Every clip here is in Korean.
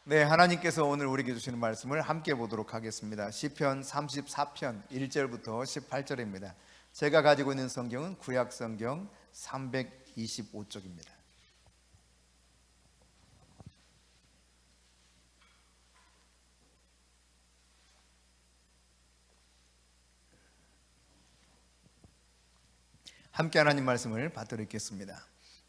네, 하나님께서 오늘 우리에게 주시는 말씀을 함께 보도록 하겠습니다. 시편 34편 1절부터 18절입니다. 제가 가지고 있는 성경은 구약 성경 325쪽입니다. 함께 하나님 말씀을 받들어 읽겠습니다.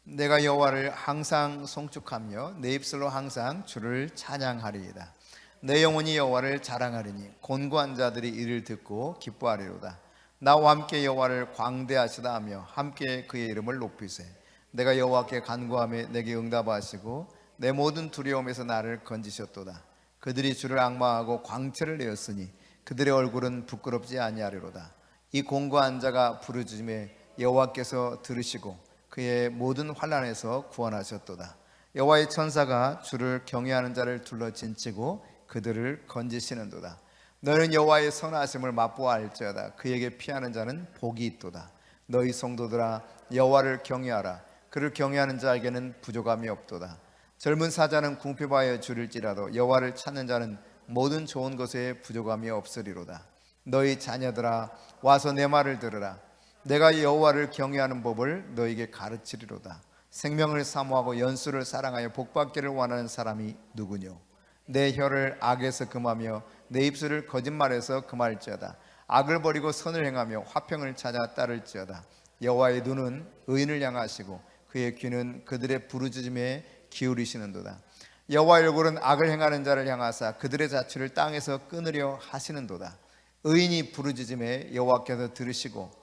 내가 여호와를 항상 송축하며 내 입술로 항상 주를 찬양하리이다. 내 영혼이 여호와를 자랑하리니 곤고한 자들이 이를 듣고 기뻐하리로다. 나와 함께 여호와를 광대하시다 하며 함께 그의 이름을 높이세. 내가 여호와께 간구하며 내게 응답하시고 내 모든 두려움에서 나를 건지셨도다. 그들이 주를 앙망하고 광채를 내었으니 그들의 얼굴은 부끄럽지 아니하리로다. 이 곤고한 자가 부르짖음에 여호와께서 들으시고 그의 모든 환난에서 구원하셨도다. 여호와의 천사가 주를 경외하는 자를 둘러 진치고 그들을 건지시는도다. 너는 여호와의 선하심을 맛보아할지어다. 그에게 피하는 자는 복이 있도다. 너희 성도들아 여호와를 경외하라. 그를 경외하는 자에게는 부족함이 없도다. 젊은 사자는 궁핍하여 줄일지라도 여호와를 찾는 자는 모든 좋은 것에 부족함이 없으리로다. 너희 자녀들아 와서 내 말을 들으라. 내가 여호와를 경외하는 법을 너에게 가르치리로다. 생명을 사모하고 연수를 사랑하여 복받기를 원하는 사람이 누구뇨? 내 혀를 악에서 금하며 내 입술을 거짓말에서 금할지어다. 악을 버리고 선을 행하며 화평을 찾아 따를지어다. 여호와의 눈은 의인을 향하시고 그의 귀는 그들의 부르짖음에 기울이시는도다. 여호와의 얼굴은 악을 행하는 자를 향하사 그들의 자취를 땅에서 끊으려 하시는도다. 의인이 부르짖음에 여호와께서 들으시고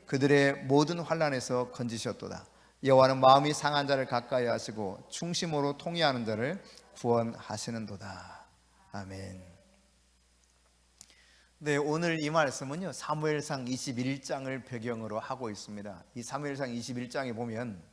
그들의 모든 환난에서 건지셨도다. 여호와는 마음이 상한 자를 가까이 하시고 충심으로 통회하는 자를 구원하시는도다. 아멘. 네, 오늘 이 말씀은요 사무엘상 21장을 배경으로 하고 있습니다. 이 사무엘상 21장에 보면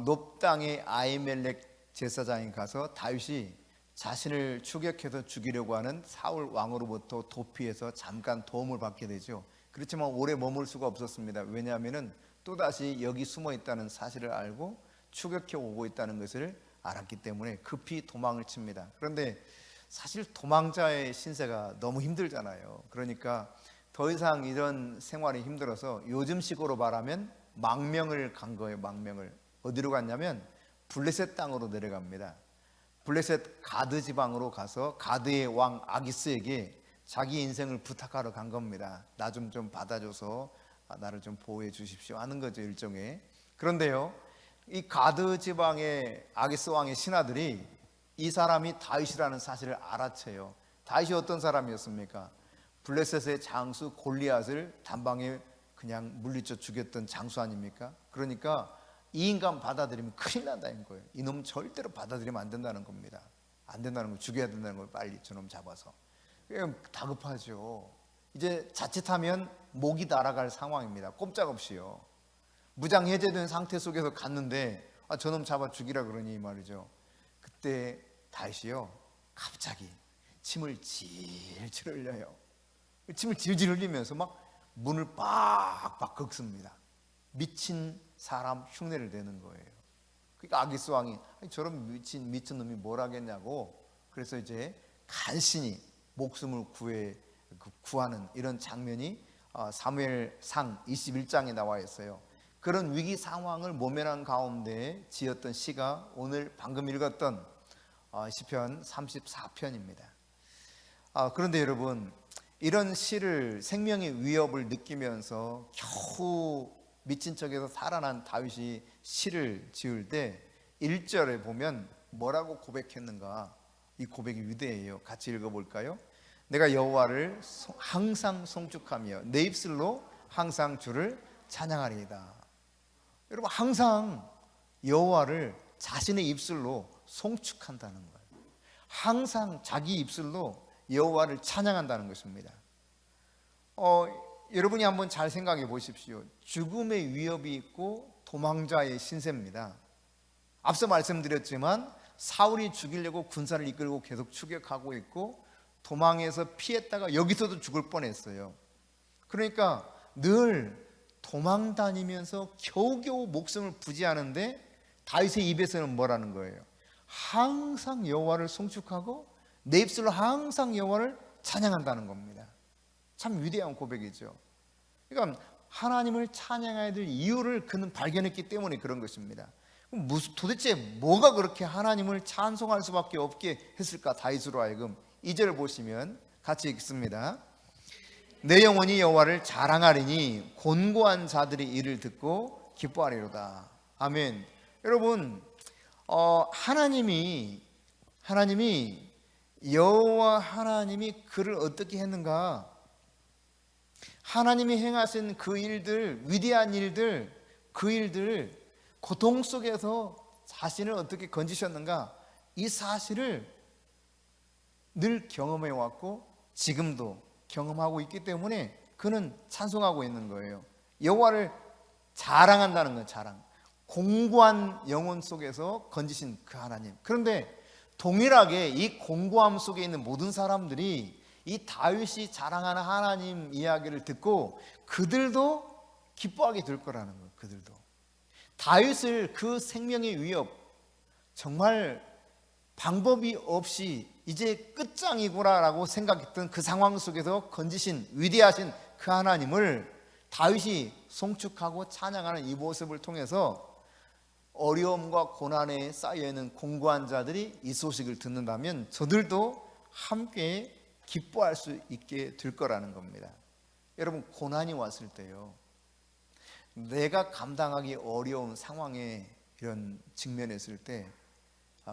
놉 땅의 아히멜렉 제사장이 가서 다윗이 자신을 추격해서 죽이려고 하는 사울 왕으로부터 도피해서 잠깐 도움을 받게 되죠. 그렇지만 오래 머물 수가 없었습니다. 왜냐하면 또다시 여기 숨어 있다는 사실을 알고 추격해 오고 있다는 것을 알았기 때문에 급히 도망을 칩니다. 그런데 사실 도망자의 신세가 너무 힘들잖아요. 그러니까 더 이상 이런 생활이 힘들어서 요즘식으로 말하면 망명을 간 거예요. 망명을. 어디로 갔냐면 블레셋 땅으로 내려갑니다. 블레셋 가드 지방으로 가서 가드의 왕 아기스에게 자기 인생을 부탁하러 간 겁니다. 나 좀 받아줘서 나를 좀 보호해 주십시오 하는 거죠, 일종의. 그런데요 이 가드 지방의 아기스 왕의 신하들이 이 사람이 다윗이라는 사실을 알아채요. 다윗이 어떤 사람이었습니까? 블레셋의 장수 골리앗을 단방에 그냥 물리쳐 죽였던 장수 아닙니까? 그러니까 이 인간 받아들이면 큰일 난다는 거예요. 이놈 절대로 받아들이면 안 된다는 겁니다. 안 된다는 거, 죽여야 된다는 걸 빨리 저놈 잡아서. 다급하죠. 이제 자칫하면 목이 날아갈 상황입니다. 꼼짝없이요. 무장 해제된 상태 속에서 갔는데 저놈 잡아 죽이라 그러니 말이죠. 그때 다윗이요 갑자기 침을 질질 흘려요. 침을 질질 흘리면서 막 문을 빡빡 긁습니다. 미친 사람 흉내를 내는 거예요. 그러니까 아기스 왕이 저런 미친 놈이 뭘 하겠냐고, 그래서 이제 간신히 목숨을 구하는 이런 장면이 사무엘상 21장에 나와 있어요. 그런 위기 상황을 모면한 가운데 지었던 시가 오늘 방금 읽었던 시편 34편입니다. 그런데 여러분, 이런 시를 생명의 위협을 느끼면서 겨우 미친 척에서 살아난 다윗이 시를 지을 때 1절에 보면 뭐라고 고백했는가? 이 고백이 위대해요. 같이 읽어볼까요? 내가 여호와를 항상 송축하며 내 입술로 항상 주를 찬양하리이다. 여러분, 항상 여호와를 자신의 입술로 송축한다는 거예요. 항상 자기 입술로 여호와를 찬양한다는 것입니다. 여러분이 한번 잘 생각해 보십시오. 죽음의 위협이 있고 도망자의 신세입니다. 앞서 말씀드렸지만 사울이 죽이려고 군사를 이끌고 계속 추격하고 있고 도망해서 피했다가 여기서도 죽을 뻔했어요. 그러니까 늘 도망 다니면서 겨우겨우 목숨을 부지하는데 다윗의 입에서는 뭐라는 거예요? 항상 여호와를 송축하고 내 입술로 항상 여호와를 찬양한다는 겁니다. 참 위대한 고백이죠. 그러니까 하나님을 찬양해야 될 이유를 그는 발견했기 때문에 그런 것입니다. 도대체 뭐가 그렇게 하나님을 찬송할 수밖에 없게 했을까? 다윗으로 하여금 2절 보시면 같이 읽습니다. 내 영혼이 여호와를 자랑하리니 곤고한 자들이 이를 듣고 기뻐하리로다. 아멘. 여러분, 하나님이 여호와 하나님이 그를 어떻게 했는가? 하나님이 행하신 그 일들, 위대한 일들, 그 일들을 고통 속에서 자신을 어떻게 건지셨는가? 이 사실을 늘 경험해 왔고 지금도 경험하고 있기 때문에 그는 찬송하고 있는 거예요. 여호와를 자랑한다는 건 자랑. 공고한 영혼 속에서 건지신 그 하나님. 그런데 동일하게 이 공고함 속에 있는 모든 사람들이 이 다윗이 자랑하는 하나님 이야기를 듣고 그들도 기뻐하게 될 거라는 거예요. 그들도 다윗을 그 생명의 위협, 정말 방법이 없이 이제 끝장이구나라고 생각했던 그 상황 속에서 건지신 위대하신 그 하나님을 다윗이 송축하고 찬양하는 이 모습을 통해서 어려움과 고난에 쌓여있는 공고한 자들이 이 소식을 듣는다면 저들도 함께 기뻐할 수 있게 될 거라는 겁니다. 여러분, 고난이 왔을 때요, 내가 감당하기 어려운 상황에 이런 직면했을 때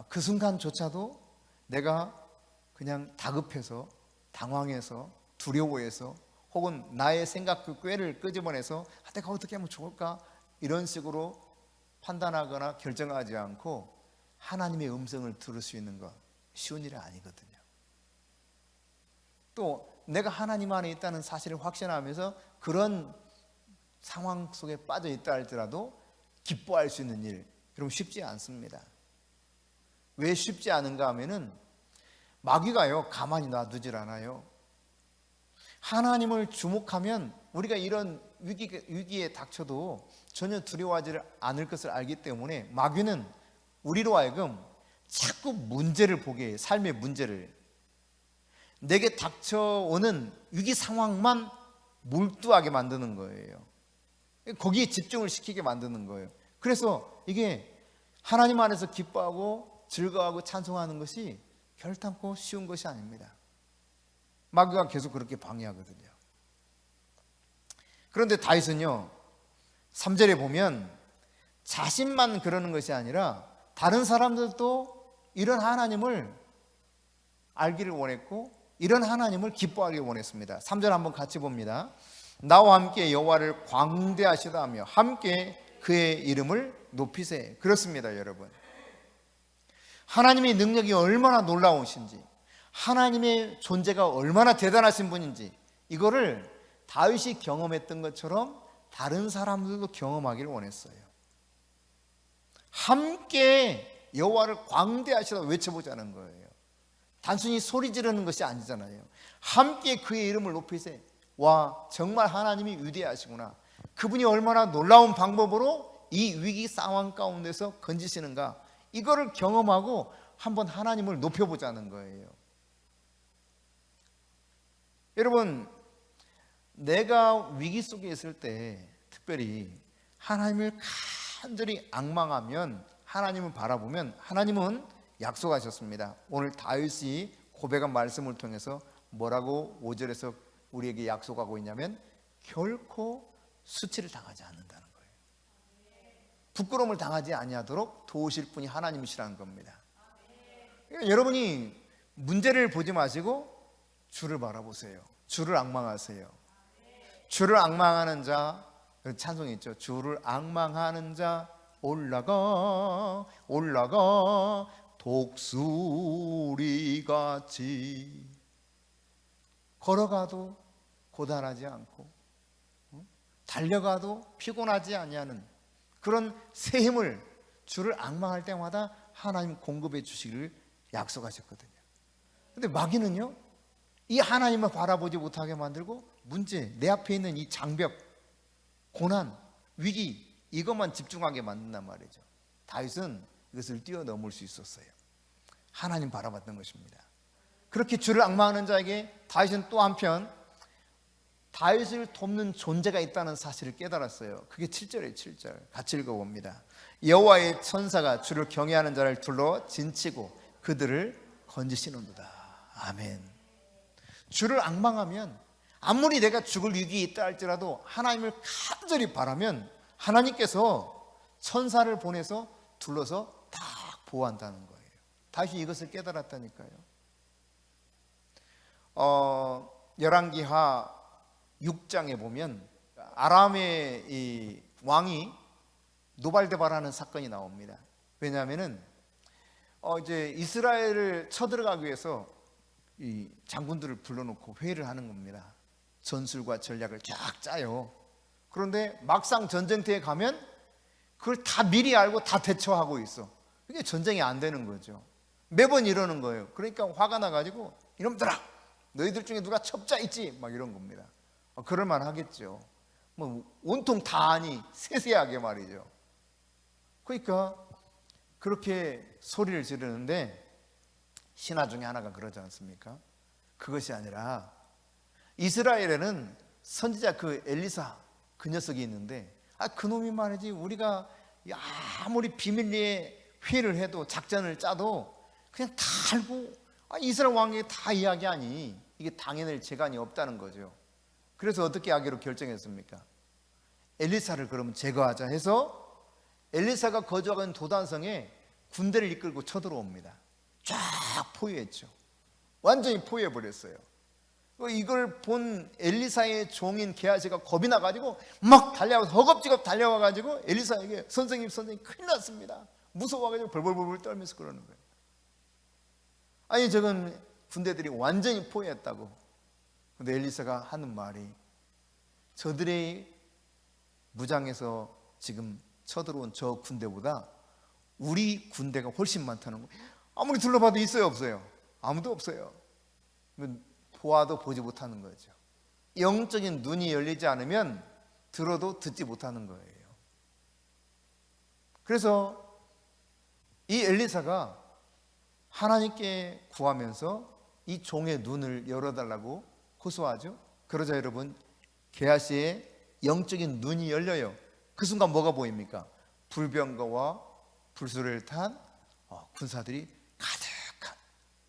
그 순간조차도 내가 그냥 다급해서 당황해서 두려워해서 혹은 나의 생각 그 꾀를 끄집어내서 내가 어떻게 하면 좋을까 이런 식으로 판단하거나 결정하지 않고 하나님의 음성을 들을 수 있는 것 쉬운 일이 아니거든요. 또 내가 하나님 안에 있다는 사실을 확신하면서 그런 상황 속에 빠져 있다 할지라도 기뻐할 수 있는 일, 여러분 쉽지 않습니다. 왜 쉽지 않은가 하면은 마귀가요 가만히 놔두질 않아요. 하나님을 주목하면 우리가 이런 위기에 닥쳐도 전혀 두려워하지 않을 것을 알기 때문에 마귀는 우리로 하여금 자꾸 문제를 보게 해요. 삶의 문제를. 내게 닥쳐오는 위기 상황만 몰두하게 만드는 거예요. 거기에 집중을 시키게 만드는 거예요. 그래서 이게 하나님 안에서 기뻐하고 즐거워하고 찬송하는 것이 결단코 쉬운 것이 아닙니다. 마귀가 계속 그렇게 방해하거든요. 그런데 다윗은요 3절에 보면 자신만 그러는 것이 아니라 다른 사람들도 이런 하나님을 알기를 원했고 이런 하나님을 기뻐하기를 원했습니다. 3절 한번 같이 봅니다. 나와 함께 여호와를 광대하시다 하며 함께 그의 이름을 높이세. 그렇습니다, 여러분. 하나님의 능력이 얼마나 놀라우신지, 하나님의 존재가 얼마나 대단하신 분인지 이거를 다윗이 경험했던 것처럼 다른 사람들도 경험하기를 원했어요. 함께 여호와를 광대하시다 외쳐보자는 거예요. 단순히 소리 지르는 것이 아니잖아요. 함께 그의 이름을 높이세. 와, 정말 하나님이 위대하시구나. 그분이 얼마나 놀라운 방법으로 이 위기 상황 가운데서 건지시는가, 이거를 경험하고 한번 하나님을 높여보자는 거예요. 여러분, 내가 위기 속에 있을 때 특별히 하나님을 간절히 앙망하면, 하나님을 바라보면 하나님은 약속하셨습니다. 오늘 다윗이 고백한 말씀을 통해서 뭐라고 5절에서 우리에게 약속하고 있냐면 결코 수치를 당하지 않는다는 거예요. 부끄러움을 당하지 아니하도록 도우실 분이 하나님이시라는 겁니다. 그러니까 여러분이 문제를 보지 마시고 주를 바라보세요. 주를 앙망하세요. 주를 앙망하는 자, 찬송이 있죠. 주를 앙망하는 자 올라가 올라가 독수리같이. 걸어가도 고단하지 않고 달려가도 피곤하지 아니하는 그런 새 힘을 주를 앙망할 때마다 하나님 공급해 주시기를 약속하셨거든요. 그런데 마귀는요 이 하나님을 바라보지 못하게 만들고 문제, 내 앞에 있는 이 장벽, 고난, 위기, 이것만 집중하게 만든단 말이죠. 다윗은 이것을 뛰어넘을 수 있었어요. 하나님 바라봤던 것입니다. 그렇게 주를 앙망하는 자에게 다윗은 또 한편 다윗을 돕는 존재가 있다는 사실을 깨달았어요. 그게 7절이에요. 7절 같이 읽어봅니다. 여호와의 천사가 주를 경외하는 자를 둘러 진치고 그들을 건지시는도다. 아멘. 주를 앙망하면 아무리 내가 죽을 위기에 있다 할지라도 하나님을 간절히 바라면 하나님께서 천사를 보내서 둘러서 다 보호한다는 거예요. 다윗이 이것을 깨달았다니까요. 열왕기하 6장에 보면 아람의 이 왕이 노발대발하는 사건이 나옵니다. 왜냐하면은 이제 이스라엘을 쳐들어가기 위해서 이 장군들을 불러놓고 회의를 하는 겁니다. 전술과 전략을 쫙 짜요. 그런데 막상 전쟁터에 가면 그걸 다 미리 알고 다 대처하고 있어. 이게 전쟁이 안 되는 거죠. 매번 이러는 거예요. 그러니까 화가 나가지고 이놈들아, 너희들 중에 누가 첩자 있지? 막 이런 겁니다. 그럴만 하겠죠. 뭐 온통 다 아니 세세하게 말이죠. 그러니까 그렇게 소리를 지르는데 신하 중에 하나가 그러지 않습니까? 그것이 아니라 이스라엘에는 선지자 그 엘리사 그 녀석이 있는데 그놈이 말이지 우리가 아무리 비밀리에 회의를 해도 작전을 짜도 그냥 다 알고 이스라엘 왕에게 다 이야기하니 이게 당해낼 재간이 없다는 거죠. 그래서 어떻게 하기로 결정했습니까? 엘리사를 그러면 제거하자 해서 엘리사가 거주하고 있는 도단성에 군대를 이끌고 쳐들어옵니다. 쫙 포위했죠. 완전히 포위해버렸어요. 이걸 본 엘리사의 종인 게하시가 겁이 나가지고 막 달려와서 허겁지겁 달려와가지고 엘리사에게 선생님 큰일 났습니다. 무서워가지고 벌벌벌 떨면서 그러는 거예요. 아니 저건 군대들이 완전히 포위했다고. 근데 엘리사가 하는 말이 저들의 무장에서 지금 쳐들어온 저 군대보다 우리 군대가 훨씬 많다는 거예요. 아무리 둘러봐도 있어요 없어요? 아무도 없어요. 보아도 보지 못하는 거죠. 영적인 눈이 열리지 않으면 들어도 듣지 못하는 거예요. 그래서 이 엘리사가 하나님께 구하면서 이 종의 눈을 열어달라고 호소하죠. 그러자 여러분 게하시의 영적인 눈이 열려요. 그 순간 뭐가 보입니까? 불병거와 불수를 탄 군사들이 가득한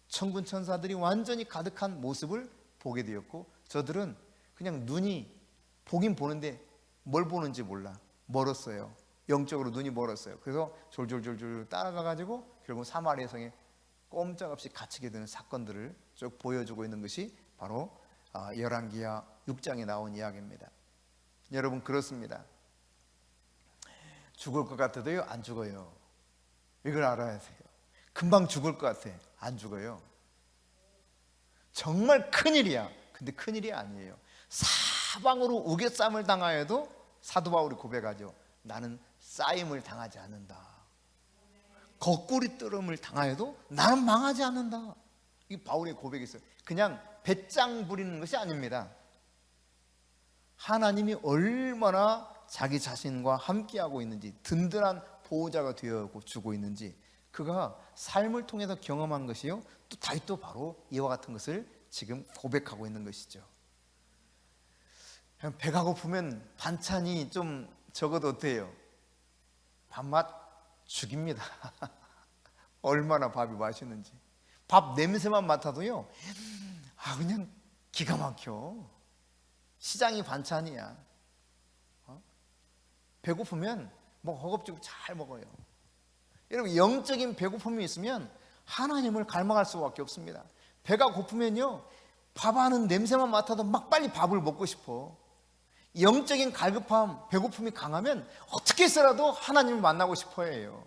천군 천사들이 완전히 가득한 모습을 보게 되었고 저들은 그냥 눈이 보긴 보는데 뭘 보는지 몰라. 멀었어요. 영적으로 눈이 멀었어요. 그래서 졸졸졸졸 따라가가지고 결국 사마리아 성에 꼼짝없이 갇히게 되는 사건들을 쭉 보여주고 있는 것이 바로 열왕기하 6장에 나온 이야기입니다. 여러분 그렇습니다. 죽을 것 같아도요 안 죽어요. 이걸 알아야 돼요. 금방 죽을 것 같아. 안 죽어요. 정말 큰일이야. 근데 큰일이 아니에요. 사방으로 우겨쌈을 당하여도 사도 바울이 고백하죠. 나는 싸임을 당하지 않는다. 거꾸리 뜨름을 당하여도 나는 망하지 않는다. 이 바울의 고백이 있어요. 그냥 배짱 부리는 것이 아닙니다. 하나님이 얼마나 자기 자신과 함께하고 있는지, 든든한 보호자가 되어주고 있는지 그가 삶을 통해서 경험한 것이요, 또 다윗도 바로 이와 같은 것을 지금 고백하고 있는 것이죠. 배가 고프면 반찬이 좀 적어도 어때요? 밥맛 죽입니다. 얼마나 밥이 맛있는지. 밥 냄새만 맡아도요 그냥 기가 막혀. 시장이 반찬이야. 배고프면 뭐 허겁지겁 잘 먹어요. 여러분 영적인 배고픔이 있으면 하나님을 갈망할 수밖에 없습니다. 배가 고프면요 밥하는 냄새만 맡아도 막 빨리 밥을 먹고 싶어. 영적인 갈급함, 배고픔이 강하면 어떻게 해서라도 하나님을 만나고 싶어 해요.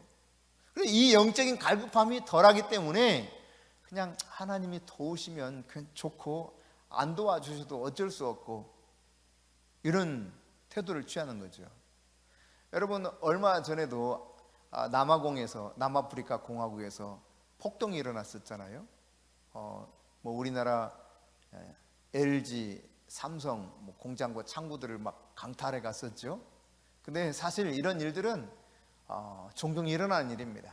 그래서 이 영적인 갈급함이 덜하기 때문에 그냥 하나님이 도우시면 그냥 좋고 안 도와주셔도 어쩔 수 없고 이런 태도를 취하는 거죠. 여러분 얼마 전에도 남아프리카 공화국에서 폭동이 일어났었잖아요. 뭐 우리나라 LG, 삼성 공장과 창구들을 막 강탈해 갔었죠. 근데 사실 이런 일들은 종종 일어나는 일입니다.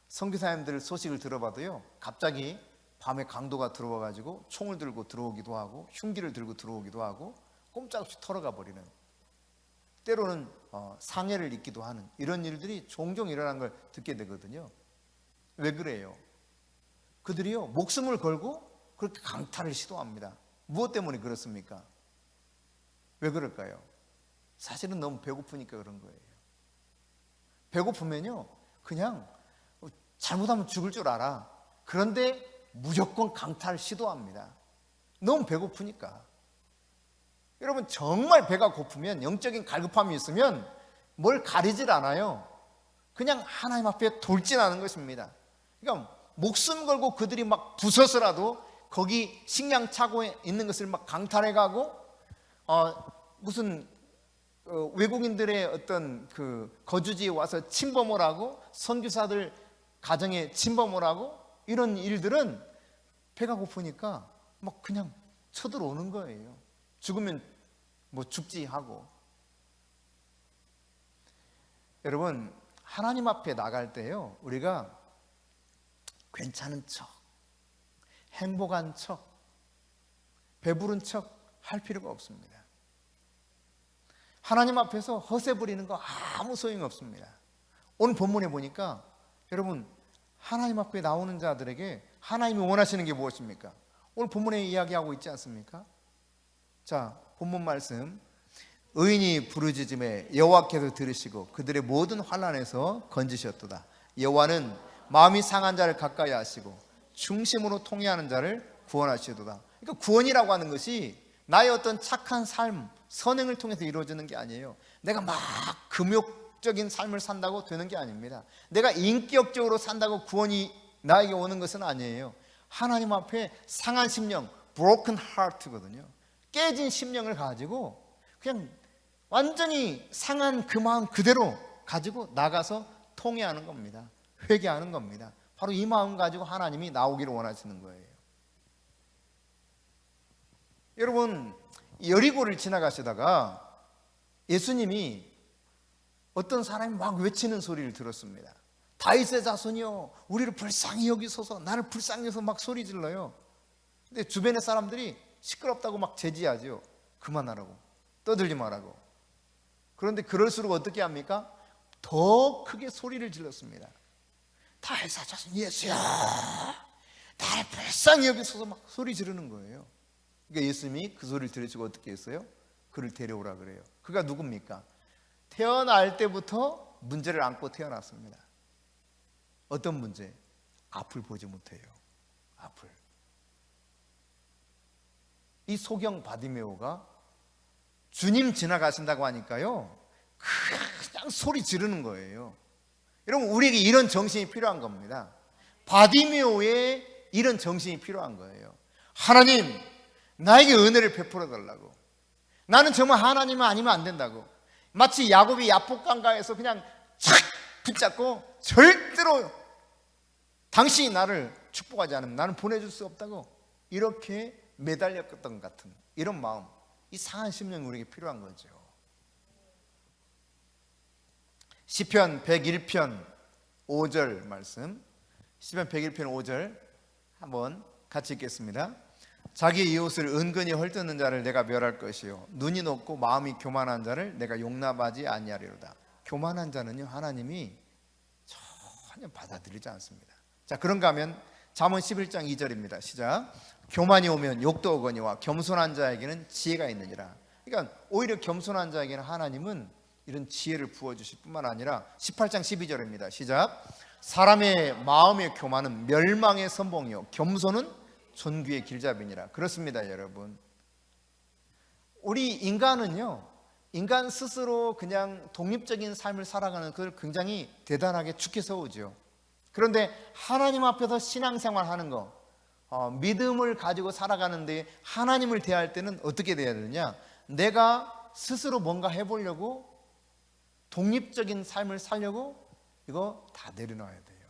선교사님들 소식을 들어봐도요, 갑자기 밤에 강도가 들어와가지고 총을 들고 들어오기도 하고 흉기를 들고 들어오기도 하고 꼼짝없이 털어가 버리는, 때로는 상해를 입기도 하는 이런 일들이 종종 일어난 걸 듣게 되거든요. 왜 그래요? 그들이요, 목숨을 걸고 그렇게 강탈을 시도합니다. 무엇 때문에 그렇습니까? 왜 그럴까요? 사실은 너무 배고프니까 그런 거예요. 배고프면요, 그냥 잘못하면 죽을 줄 알아. 그런데 무조건 강탈을 시도합니다. 너무 배고프니까. 여러분, 정말 배가 고프면, 영적인 갈급함이 있으면 뭘 가리질 않아요. 그냥 하나님 앞에 돌진하는 것입니다. 그러니까 목숨 걸고 그들이 막 부서서라도 거기 식량 차고에 있는 것을 막 강탈해 가고, 무슨 외국인들의 어떤 그 거주지에 와서 침범을 하고, 선교사들 가정에 침범을 하고, 이런 일들은 배가 고프니까 막 그냥 쳐들어오는 거예요. 죽으면 뭐 죽지 하고. 여러분, 하나님 앞에 나갈 때요, 우리가 괜찮은 척, 행복한 척, 배부른 척 할 필요가 없습니다. 하나님 앞에서 허세 부리는 거 아무 소용이 없습니다. 오늘 본문에 보니까 여러분, 하나님 앞에 나오는 자들에게 하나님이 원하시는 게 무엇입니까? 오늘 본문에 이야기하고 있지 않습니까? 자, 본문 말씀, 의인이 부르짖음에 여호와께서 들으시고 그들의 모든 환난에서 건지셨도다. 여호와는 마음이 상한 자를 가까이 하시고 중심으로 통회하는 자를 구원하시도다. 그러니까 구원이라고 하는 것이 나의 어떤 착한 삶, 선행을 통해서 이루어지는 게 아니에요. 내가 막 금욕적인 삶을 산다고 되는 게 아닙니다. 내가 인격적으로 산다고 구원이 나에게 오는 것은 아니에요. 하나님 앞에 상한 심령, broken heart거든요. 깨진 심령을 가지고 그냥 완전히 상한 그 마음 그대로 가지고 나가서 통회하는 겁니다. 회개하는 겁니다. 바로 이 마음 가지고 하나님이 나오기를 원하시는 거예요. 여러분, 여리고를 지나가시다가 예수님이 어떤 사람이 막 외치는 소리를 들었습니다. 다윗의 자손이여, 우리를 불쌍히 여기소서. 나를 불쌍히 여기서 막 소리 질러요. 근데 주변의 사람들이 시끄럽다고 막 제지하죠. 그만하라고, 떠들지 말라고. 그런데 그럴수록 어떻게 합니까? 더 크게 소리를 질렀습니다. 다윗의 자손 예수야, 나를 불쌍히 여기소서 막 소리 지르는 거예요. 그러니까 예수님이 그 소리를 들으시고 어떻게 했어요? 그를 데려오라 그래요. 그가 누굽니까? 태어날 때부터 문제를 안고 태어났습니다. 어떤 문제? 앞을 보지 못해요. 앞을. 이 소경 바디메오가 주님 지나가신다고 하니까요, 그냥 소리 지르는 거예요. 여러분, 우리에게 이런 정신이 필요한 겁니다. 바디메오의 이런 정신이 필요한 거예요. 하나님, 나에게 은혜를 베풀어 달라고. 나는 정말 하나님은 아니면 안 된다고. 마치 야곱이 야복강가에서 그냥 착 붙잡고 절대로 당신이 나를 축복하지 않으면 나는 보내줄 수 없다고 이렇게 매달렸던 것 같은 이런 마음, 이 상한 심령이 우리에게 필요한 거죠. 시편 101편 5절 말씀, 시편 101편 5절 한번 같이 읽겠습니다. 자기 이웃을 은근히 헐뜯는 자를 내가 멸할 것이요, 눈이 높고 마음이 교만한 자를 내가 용납하지 아니하리로다. 교만한 자는요, 하나님이 전혀 받아들이지 않습니다. 자, 그런가 하면 잠언 11장 2절입니다. 시작. 교만이 오면 욕도 오거니와 겸손한 자에게는 지혜가 있느니라. 그러니까 오히려 겸손한 자에게는 하나님은 이런 지혜를 부어주실 뿐만 아니라 18장 12절입니다. 시작. 사람의 마음의 교만은 멸망의 선봉이요, 겸손은 존귀의 길잡이니라. 그렇습니다, 여러분. 우리 인간은요, 인간 스스로 그냥 독립적인 삶을 살아가는 그걸 굉장히 대단하게 축해 세우죠. 그런데 하나님 앞에서 신앙생활 하는 거, 믿음을 가지고 살아가는데 하나님을 대할 때는 어떻게 돼야 되느냐? 내가 스스로 뭔가 해보려고 독립적인 삶을 살려고 이거 다 내려놔야 돼요.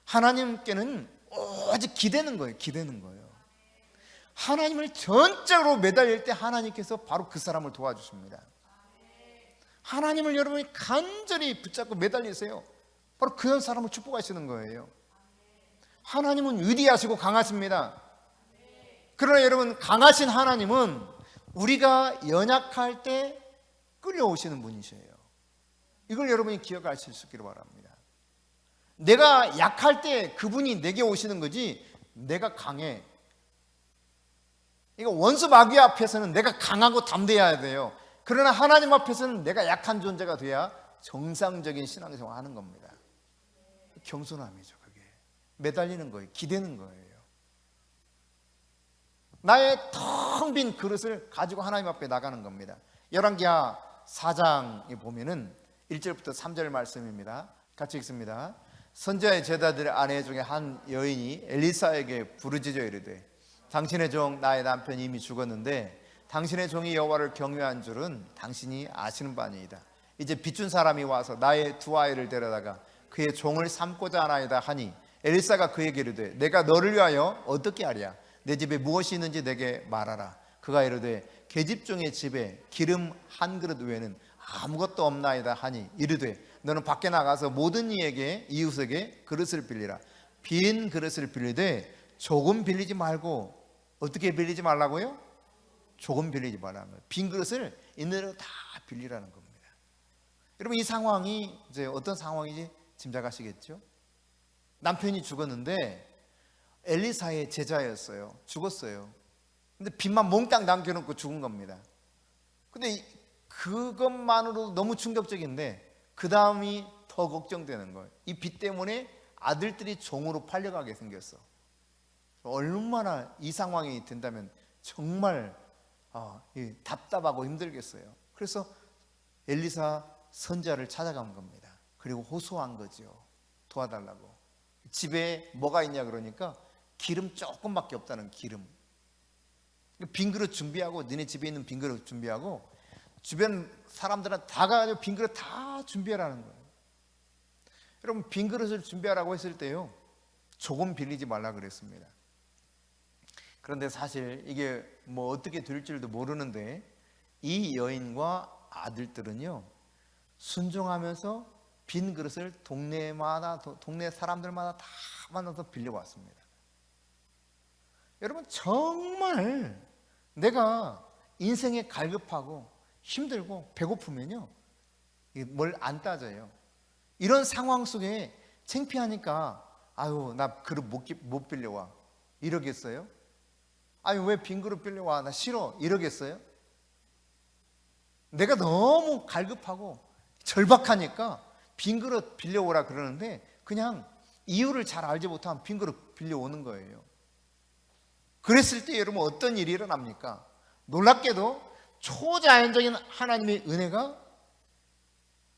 하나님께는 오직 기대는 거예요. 기대는 거예요. 하나님을 전적으로 매달릴 때 하나님께서 바로 그 사람을 도와주십니다. 하나님을 여러분이 간절히 붙잡고 매달리세요. 바로 그런 사람을 축복하시는 거예요. 하나님은 위대하시고 강하십니다. 그러나 여러분, 강하신 하나님은 우리가 연약할 때 끌려오시는 분이세요. 이걸 여러분이 기억하실 수 있기를 바랍니다. 내가 약할 때 그분이 내게 오시는 거지, 내가 강해. 이거 원수 마귀 앞에서는 내가 강하고 담대해야 돼요. 그러나 하나님 앞에서는 내가 약한 존재가 돼야 정상적인 신앙생활을 하는 겁니다. 겸손함이죠. 그게 매달리는 거예요. 기대는 거예요. 나의 텅 빈 그릇을 가지고 하나님 앞에 나가는 겁니다. 열왕기하 4장에 보면은 1절부터 3절 말씀입니다. 같이 읽습니다. 선지자의 제자들의 아내 중에 한 여인이 엘리사에게 부르짖어 이르되 당신의 종 나의 남편이 이미 죽었는데 당신의 종이 여호와를 경외한 줄은 당신이 아시는 바니이다. 이제 빚준 사람이 와서 나의 두 아이를 데려다가 그의 종을 삼고자 하나이다 하니 엘리사가 그에게 이르되 내가 너를 위하여 어떻게 하랴? 내 집에 무엇이 있는지 내게 말하라. 그가 이르되 계집종의 집에 기름 한 그릇 외에는 아무것도 없나이다 하니 이르되 너는 밖에 나가서 모든 이에게 이웃에게 그릇을 빌리라. 빈 그릇을 빌리되 조금 빌리지 말고, 어떻게 빌리지 말라고요? 조금 빌리지 말라는 거예요. 빈 그릇을 있는 대로 다 빌리라는 겁니다. 여러분, 이 상황이 이제 어떤 상황인지 짐작하시겠죠? 남편이 죽었는데 엘리사의 제자였어요. 죽었어요. 근데 빚만 몽땅 남겨놓고 죽은 겁니다. 근데 그것만으로도 너무 충격적인데 그 다음이 더 걱정되는 거예요. 이 빚 때문에 아들들이 종으로 팔려가게 생겼어. 얼마나 이 상황이 된다면 정말 답답하고 힘들겠어요. 그래서 엘리사 선지자를 찾아간 겁니다. 그리고 호소한 거죠. 도와달라고. 집에 뭐가 있냐 그러니까 기름 조금밖에 없다는 기름. 빈 그릇 준비하고, 너네 집에 있는 빈 그릇 준비하고, 주변 사람들은 다 가지고 빈 그릇 다 준비하라는 거예요. 여러분, 빈 그릇을 준비하라고 했을 때요, 조금 빌리지 말라 그랬습니다. 그런데 사실 이게 뭐 어떻게 될 줄도 모르는데 이 여인과 아들들은요, 순종하면서 빈 그릇을 동네마다, 동네 사람들마다 다 만나서 빌려왔습니다. 여러분, 정말 내가 인생에 갈급하고 힘들고 배고프면요, 뭘 안 따져요. 이런 상황 속에 창피하니까 아유, 나 그릇 못 빌려와 이러겠어요? 아니, 왜 빈 그릇 빌려와, 나 싫어 이러겠어요? 내가 너무 갈급하고 절박하니까 빈 그릇 빌려오라 그러는데 그냥 이유를 잘 알지 못하면 빈 그릇 빌려오는 거예요. 그랬을 때 여러분, 어떤 일이 일어납니까? 놀랍게도 초자연적인 하나님의 은혜가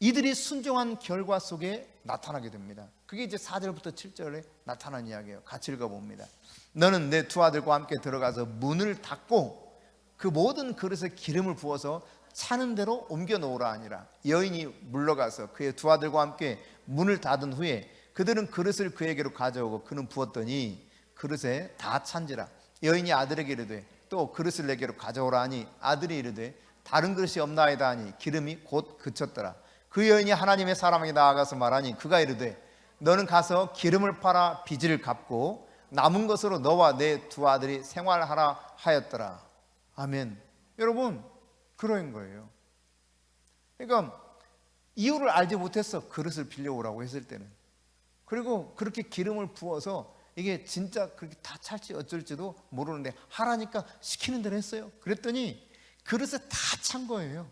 이들이 순종한 결과 속에 나타나게 됩니다. 그게 이제 4절부터 7절에 나타난 이야기예요. 같이 읽어봅니다. 너는 내 두 아들과 함께 들어가서 문을 닫고 그 모든 그릇에 기름을 부어서 차는 대로 옮겨 놓으라 하니라. 여인이 물러가서 그의 두 아들과 함께 문을 닫은 후에 그들은 그릇을 그에게로 가져오고 그는 부었더니 그릇에 다 찬지라. 여인이 아들에게 이르되 또 그릇을 내게로 가져오라 하니 아들이 이르되 다른 그릇이 없나이다 하니 기름이 곧 그쳤더라. 그 여인이 하나님의 사람에게 나아가서 말하니 그가 이르되 너는 가서 기름을 팔아 빚을 갚고 남은 것으로 너와 내 두 아들이 생활하라 하였더라. 아멘. 여러분, 그런 거예요. 그러니까 이유를 알지 못했어. 그릇을 빌려오라고 했을 때는. 그리고 그렇게 기름을 부어서 이게 진짜 그렇게 다 찰지 어쩔지도 모르는데 하라니까 시키는 대로 했어요. 그랬더니 그릇에 다 찬 거예요.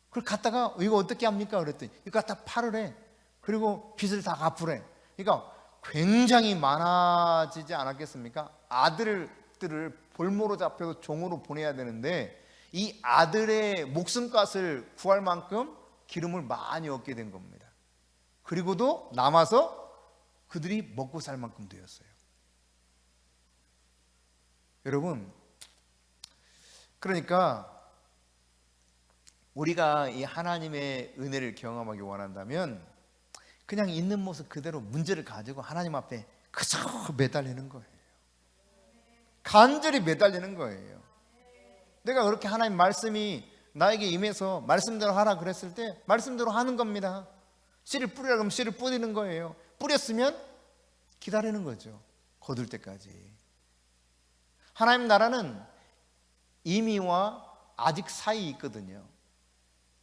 그걸 갖다가 이거 어떻게 합니까? 그랬더니 이거 갖다 팔으래. 그리고 빚을 다 갚으래. 그러니까 굉장히 많아지지 않았겠습니까? 아들들을 볼모로 잡혀서 종으로 보내야 되는데 이 아들의 목숨값을 구할 만큼 기름을 많이 얻게 된 겁니다. 그리고도 남아서 그들이 먹고 살 만큼 되었어요. 여러분, 그러니까 우리가 이 하나님의 은혜를 경험하기 원한다면 그냥 있는 모습 그대로 문제를 가지고 하나님 앞에 그저 매달리는 거예요. 간절히 매달리는 거예요. 내가 그렇게 하나님 말씀이 나에게 임해서 말씀대로 하라 그랬을 때 말씀대로 하는 겁니다. 씨를 뿌리라 그러면 씨를 뿌리는 거예요. 뿌렸으면 기다리는 거죠. 거둘 때까지. 하나님 나라는 이미와 아직 사이 있거든요.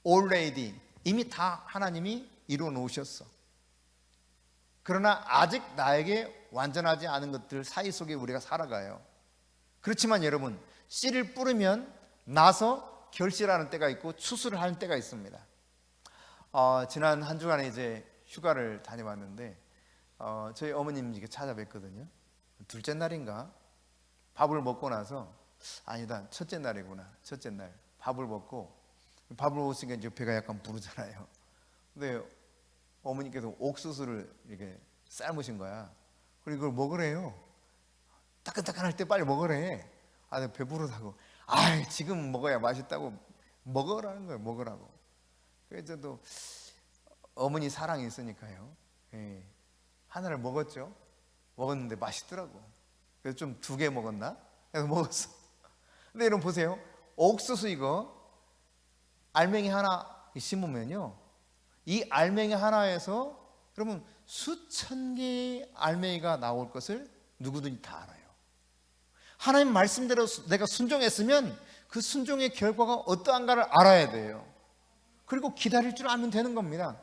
already, 이미 다 하나님이 이루어 놓으셨어. 그러나 아직 나에게 완전하지 않은 것들 사이 속에 우리가 살아가요. 그렇지만 여러분, 씨를 뿌리면 나서 결실하는 때가 있고 추수를 하는 때가 있습니다. 지난 한 주간에 이제 휴가를 다녀왔는데 저희 어머님 이렇게 찾아뵀거든요. 둘째 날인가 밥을 먹고 나서, 아니다, 첫째 날이구나. 첫째 날 밥을 먹고, 밥을 먹으니까 이제 배가 약간 부르잖아요. 근데 어머니께서 옥수수를 이렇게 삶으신 거야. 그리고 그걸 먹으래요. 따끈따끈할 때 빨리 먹으래. 내가 배부르다고. 지금 먹어야 맛있다고. 먹으라는 거예요. 먹으라고. 그래서 또 어머니 사랑이 있으니까요. 하나를 먹었죠. 먹었는데 맛있더라고. 그래서 좀 2개 먹었나? 그래서 먹었어. 근데 여러분 보세요. 옥수수 이거 알맹이 하나 심으면요, 이 알맹이 하나에서 여러분 수천 개의 알맹이가 나올 것을 누구든지 다 알아요. 하나님 말씀대로 내가 순종했으면 그 순종의 결과가 어떠한가를 알아야 돼요. 그리고 기다릴 줄 알면 되는 겁니다.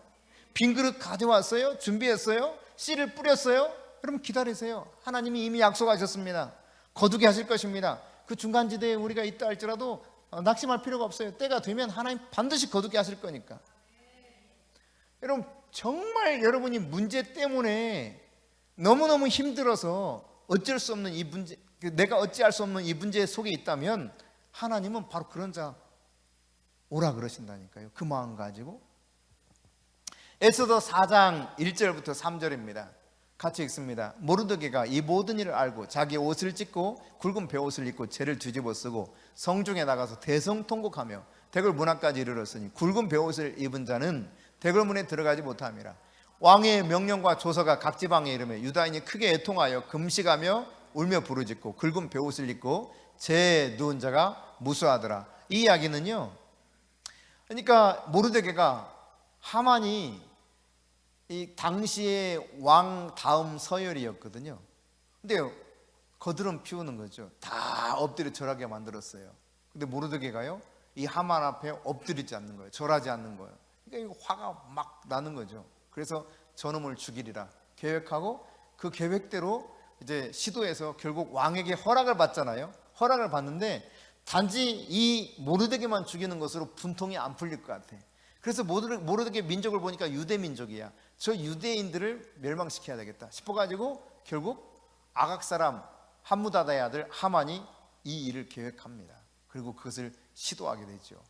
빈 그릇 가져왔어요? 준비했어요? 씨를 뿌렸어요? 여러분 기다리세요. 하나님이 이미 약속하셨습니다. 거두게 하실 것입니다. 그 중간지대에 우리가 있다 할지라도 낙심할 필요가 없어요. 때가 되면 하나님 반드시 거두게 하실 거니까. 여러분 정말 여러분이 문제 때문에 너무너무 힘들어서 어쩔 수 없는 이 문제, 내가 어찌할 수 없는 이 문제 속에 있다면 하나님은 바로 그런 자 오라 그러신다니까요. 그 마음 가지고. 에스더 4장 1절부터 3절입니다. 같이 읽습니다. 모르드게가 이 모든 일을 알고 자기 옷을 찢고 굵은 베옷을 입고 죄를 뒤집어 쓰고 성중에 나가서 대성통곡하며 대궐 문 앞까지 이르렀으니 굵은 베옷을 입은 자는 대궐 문에 들어가지 못함이라. 왕의 명령과 조서가 각 지방에 이르며 유다인이 크게 애통하여 금식하며 울며 부르짖고 굵은 베옷을 입고 죄에 누운 자가 무수하더라. 이 이야기는요, 그러니까 모르드게가 하만이 이 당시의 왕 다음 서열이었거든요. 근데 거드름 피우는 거죠. 다 엎드려 절하게 만들었어요. 근데 모르드게가요, 이 하만 앞에 엎드리지 않는 거예요. 절하지 않는 거예요. 그러니까 화가 막 나는 거죠. 그래서 저놈을 죽이리라 계획하고 그 계획대로 이제 시도해서 결국 왕에게 허락을 받잖아요. 허락을 받는데 단지 이 모르드게만 죽이는 것으로 분통이 안 풀릴 것 같아. 그래서 모르드게 민족을 보니까 유대 민족이야. 저 유대인들을 멸망시켜야 되겠다 싶어가지고 결국 아각 사람 함무다다의 아들 하만이 이 일을 계획합니다. 그리고 그것을 시도하게 되죠.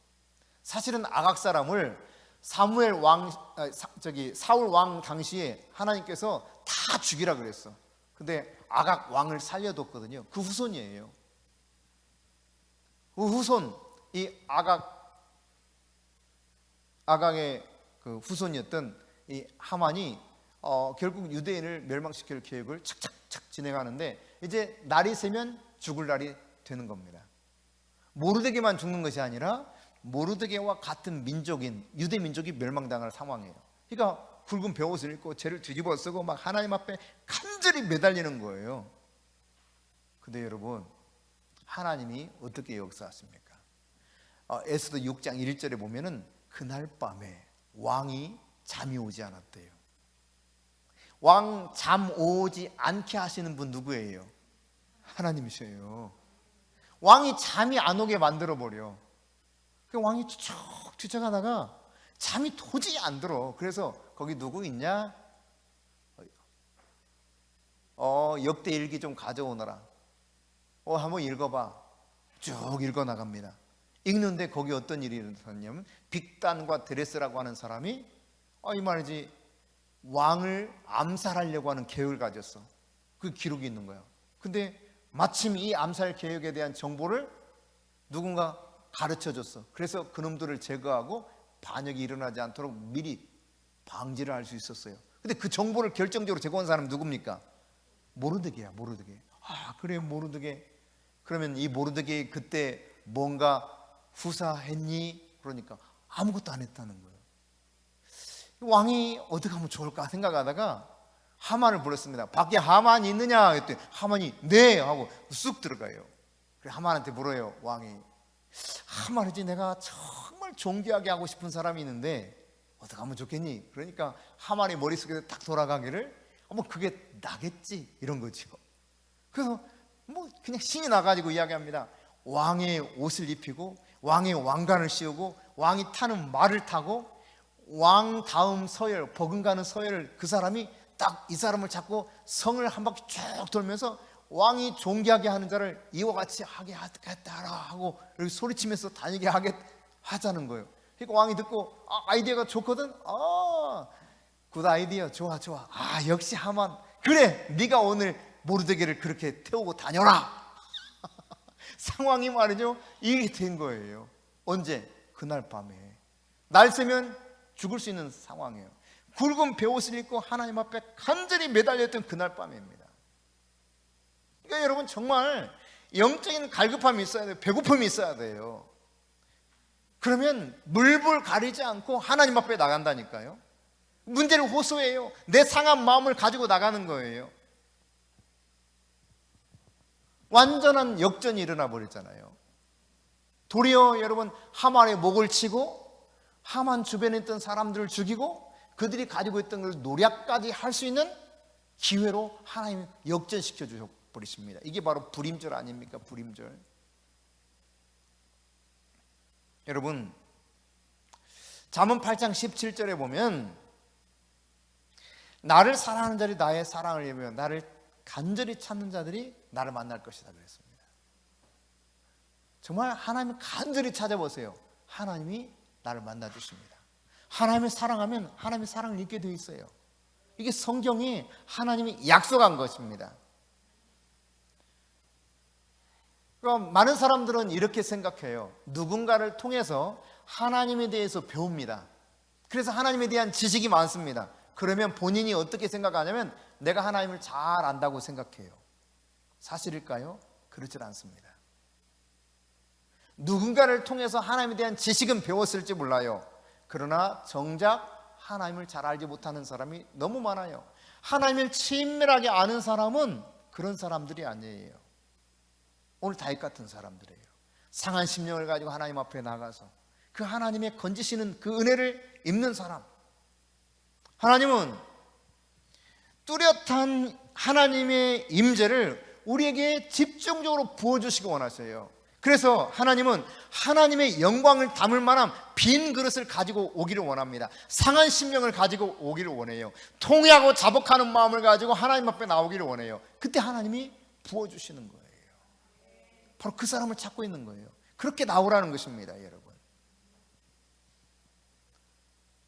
사실은 아각 사람을 사울 왕 당시에 하나님께서 다 죽이라 그랬어. 근데 아각 왕을 살려뒀거든요. 그 후손이에요. 그 후손, 이 아각의 그 후손이었던 이 하만이 결국 유대인을 멸망시킬 계획을 착착착 진행하는데 이제 날이 새면 죽을 날이 되는 겁니다. 모르드게만 죽는 것이 아니라 모르드게와 같은 민족인 유대 민족이 멸망당할 상황이에요. 그러니까 굵은 베옷을 입고 죄를 뒤집어 쓰고 막 하나님 앞에 간절히 매달리는 거예요. 근데 여러분 하나님이 어떻게 역사하십니까? 에스더 6장 1절에 보면은 그날 밤에 왕이 잠이 오지 않았대요. 왕 잠 오지 않게 하시는 분 누구예요? 하나님이셔요. 왕이 잠이 안 오게 만들어 버려. 그 왕이 추적하다가 잠이 도저히 안 들어. 그래서 거기 누구 있냐? 역대 일기 좀 가져오너라. 한번 읽어봐. 쭉 읽어 나갑니다. 읽는데 거기 어떤 일이 일어났냐면 빅단과 드레스라고 하는 사람이 이 말이지 왕을 암살하려고 하는 계획을 가졌어. 그 기록이 있는 거야. 근데 마침 이 암살 계획에 대한 정보를 누군가 가르쳐줬어. 그래서 그놈들을 제거하고 반역이 일어나지 않도록 미리 방지를 할 수 있었어요. 근데 그 정보를 결정적으로 제공한 사람은 누굽니까? 모르드게야. 모르드게. 그래 모르드게. 그러면 이 모르드게 그때 뭔가 후사했니? 그러니까 아무것도 안 했다는 거예요. 왕이 어디 가면 좋을까 생각하다가 하만을 불렀습니다. 밖에 하만이 있느냐 했더니 하만이 네 하고 쑥 들어가요. 그래 하만한테 물어요. 왕이, 하만이지 내가 정말 존귀하게 하고 싶은 사람이 있는데 어떻게 하면 좋겠니? 그러니까 하만의 머릿속에 딱 돌아가기를 뭐 그게 나겠지 이런 거죠. 그래서 뭐 그냥 신이 나가지고 이야기합니다. 왕의 옷을 입히고 왕의 왕관을 씌우고 왕이 타는 말을 타고 왕 다음 서열, 버금가는 서열, 그 사람이 딱 이 사람을 잡고 성을 한 바퀴 쭉 돌면서 왕이 존귀하게 하는 자를 이와 같이 하게 하겠다라 하고 이렇게 소리치면서 다니게 하자는 거예요. 그러니까 왕이 듣고 아이디어가 좋거든. 굿 아이디어, 좋아. 역시 하만, 그래 네가 오늘 모르드게를 그렇게 태우고 다녀라. 상황이 말이죠 이게 된 거예요. 언제? 그날 밤에. 날 새면 죽을 수 있는 상황이에요. 굵은 베옷을 입고 하나님 앞에 간절히 매달렸던 그날 밤입니다. 그러니까 여러분 정말 영적인 갈급함이 있어야 돼요. 배고픔이 있어야 돼요. 그러면 물불 가리지 않고 하나님 앞에 나간다니까요. 문제를 호소해요. 내 상한 마음을 가지고 나가는 거예요. 완전한 역전이 일어나 버렸잖아요. 도리어 여러분 하만의 목을 치고 하만 주변에 있던 사람들을 죽이고 그들이 가지고 있던 걸 노략까지 할 수 있는 기회로 하나님 역전시켜 주셔버리십니다. 이게 바로 불임절 아닙니까? 불임절. 여러분 잠언 8장 17절에 보면 나를 사랑하는 자들이 나의 사랑을 입으며 나를 간절히 찾는 자들이 나를 만날 것이다 그랬습니다. 정말 하나님을 간절히 찾아보세요. 하나님이 나를 만나 주십니다. 하나님을 사랑하면 하나님의 사랑을 잊게 되어 있어요. 이게 성경이 하나님이 약속한 것입니다. 그럼 많은 사람들은 이렇게 생각해요. 누군가를 통해서 하나님에 대해서 배웁니다. 그래서 하나님에 대한 지식이 많습니다. 그러면 본인이 어떻게 생각하냐면 내가 하나님을 잘 안다고 생각해요. 사실일까요? 그렇지 않습니다. 누군가를 통해서 하나님에 대한 지식은 배웠을지 몰라요. 그러나 정작 하나님을 잘 알지 못하는 사람이 너무 많아요. 하나님을 친밀하게 아는 사람은 그런 사람들이 아니에요. 오늘 다윗 같은 사람들이에요. 상한 심령을 가지고 하나님 앞에 나가서 그 하나님의 건지시는 그 은혜를 입는 사람. 하나님은 뚜렷한 하나님의 임재를 우리에게 집중적으로 부어주시기 원하세요. 그래서 하나님은 하나님의 영광을 담을 만한 빈 그릇을 가지고 오기를 원합니다. 상한 심령을 가지고 오기를 원해요. 통회하고 자복하는 마음을 가지고 하나님 앞에 나오기를 원해요. 그때 하나님이 부어주시는 거예요. 바로 그 사람을 찾고 있는 거예요. 그렇게 나오라는 것입니다, 여러분.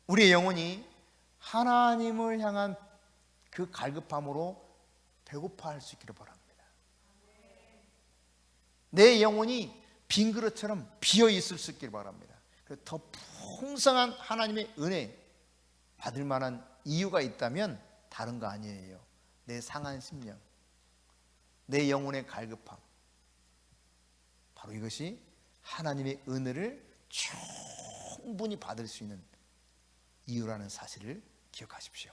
우리의 영혼이 하나님을 향한 그 갈급함으로 배고파할 수 있기를 바랍니다. 내 영혼이 빈 그릇처럼 비어 있을 수 있기를 바랍니다. 더 풍성한 하나님의 은혜 받을 만한 이유가 있다면 다른 거 아니에요. 내 상한 심령, 내 영혼의 갈급함, 바로 이것이 하나님의 은혜를 충분히 받을 수 있는 이유라는 사실을 기억하십시오.